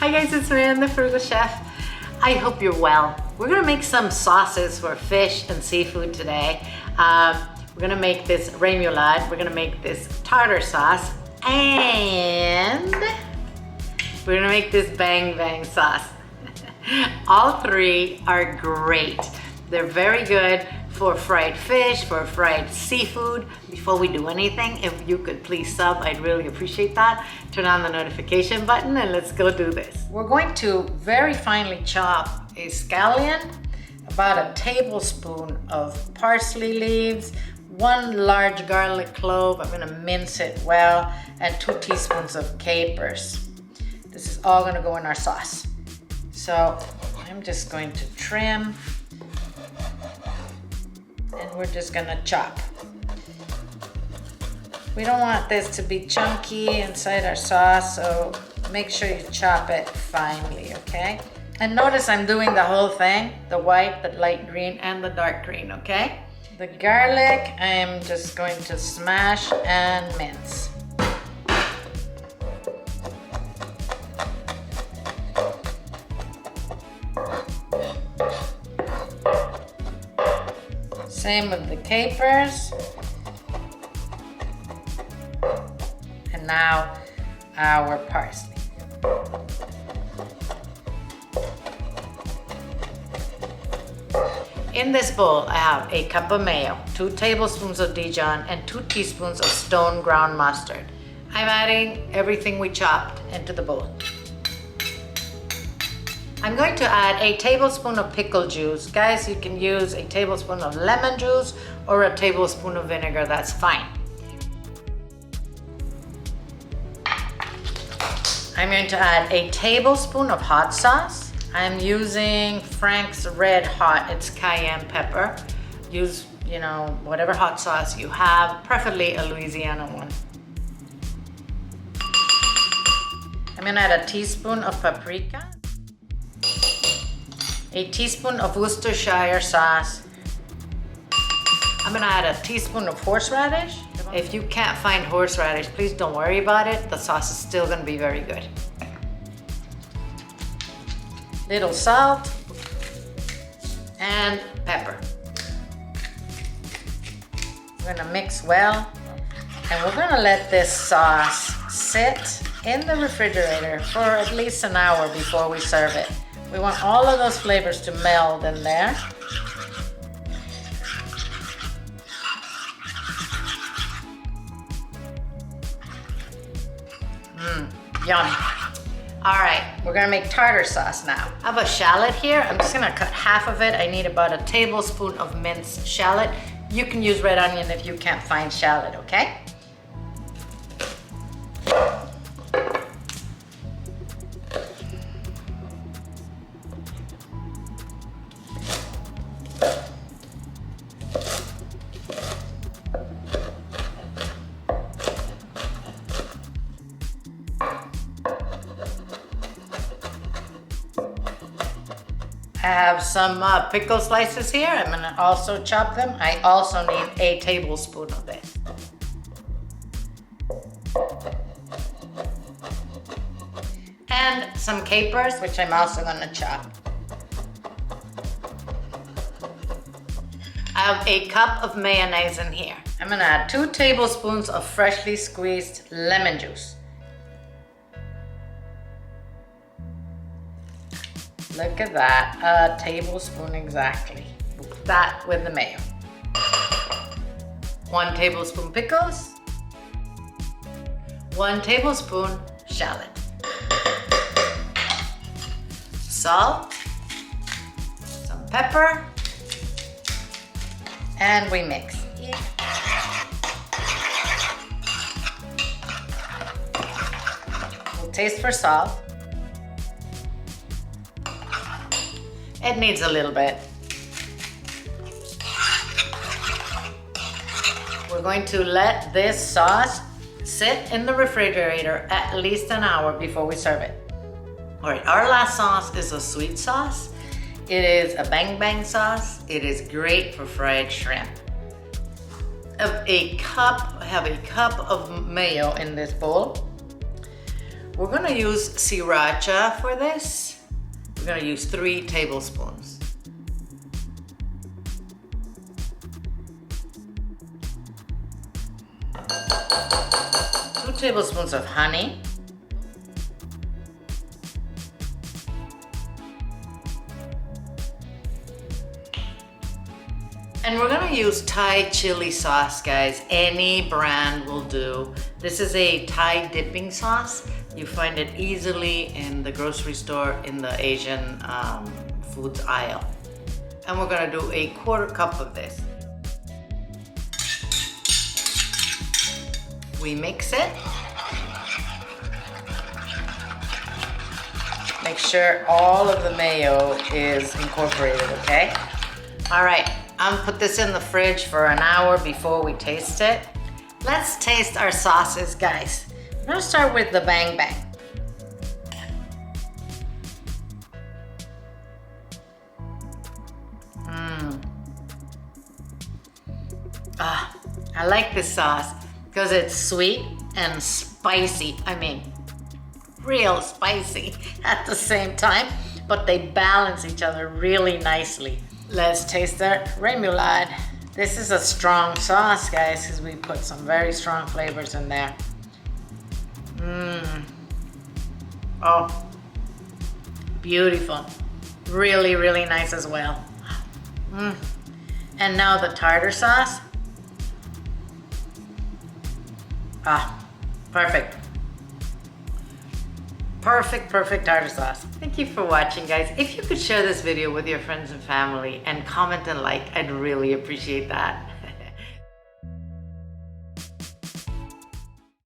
Hi guys, it's Marianne, the Frugal Chef. I hope you're well. We're gonna make some sauces for fish and seafood today. We're gonna make this remoulade, we're gonna make this tartar sauce, and we're gonna make this bang bang sauce. All three are great. They're very good for fried fish, for fried seafood. Before we do anything, if you could please sub, I'd really appreciate that. Turn on the notification button and let's go do this. We're going to very finely chop a scallion, about a tablespoon of parsley leaves, 1 large garlic clove, I'm gonna mince it well, and 2 teaspoons of capers. This is all gonna go in our sauce. So I'm just going to trim, and we're just gonna chop. We don't want this to be chunky inside our sauce, so make sure you chop it finely, okay? And notice I'm doing the whole thing, the white, the light green, and the dark green, okay? The garlic, I'm just going to smash and mince. Same with the capers. And now our parsley. In this bowl, I have a cup of mayo, 2 tablespoons of Dijon, and 2 teaspoons of stone ground mustard. I'm adding everything we chopped into the bowl. I'm going to add a tablespoon of pickle juice. Guys, you can use a tablespoon of lemon juice or a tablespoon of vinegar, that's fine. I'm going to add a tablespoon of hot sauce. I'm using Frank's Red Hot, it's cayenne pepper. Use, whatever hot sauce you have, preferably a Louisiana one. I'm gonna add a teaspoon of paprika, a teaspoon of Worcestershire sauce. I'm gonna add a teaspoon of horseradish. If you can't find horseradish, please don't worry about it. The sauce is still gonna be very good. Little salt and pepper. We're gonna mix well, and we're gonna let this sauce sit in the refrigerator for at least an hour before we serve it. We want all of those flavors to meld in there. Yummy. All right, we're gonna make tartar sauce now. I have a shallot here. I'm just gonna cut half of it. I need about a tablespoon of minced shallot. You can use red onion if you can't find shallot, okay? I have some pickle slices here. I'm gonna also chop them. I also need a tablespoon of this. And some capers, which I'm also gonna chop. I have a cup of mayonnaise in here. I'm gonna add 2 tablespoons of freshly squeezed lemon juice. Look at that, a tablespoon exactly. That with the mayo. 1 tablespoon pickles. 1 tablespoon shallot. Salt. Some pepper. And we mix. We'll taste for salt. It needs a little bit. We're going to let this sauce sit in the refrigerator at least an hour before we serve it. All right, our last sauce is a sweet sauce. It is a bang bang sauce. It is great for fried shrimp. I have a cup of mayo in this bowl. We're gonna use sriracha for this. We're gonna use 3 tablespoons. Two tablespoons of honey. And we're gonna use Thai chili sauce, guys. Any brand will do. This is a Thai dipping sauce. You find it easily in the grocery store in the Asian foods aisle. And we're gonna do a 1/4 cup of this. We mix it. Make sure all of the mayo is incorporated, okay? All right. I'm gonna put this in the fridge for an hour before we taste it. Let's taste our sauces, guys. I'm gonna start with the Bang Bang. I like this sauce because it's sweet and spicy. I mean, real spicy at the same time, but they balance each other really nicely. Let's taste the Remoulade. This is a strong sauce, guys, because we put some very strong flavors in there. Oh, beautiful. Really, really nice as well. And now the tartar sauce. Perfect. Perfect tartar sauce. Thank you for watching, guys. If you could share this video with your friends and family and comment and like, I'd really appreciate that.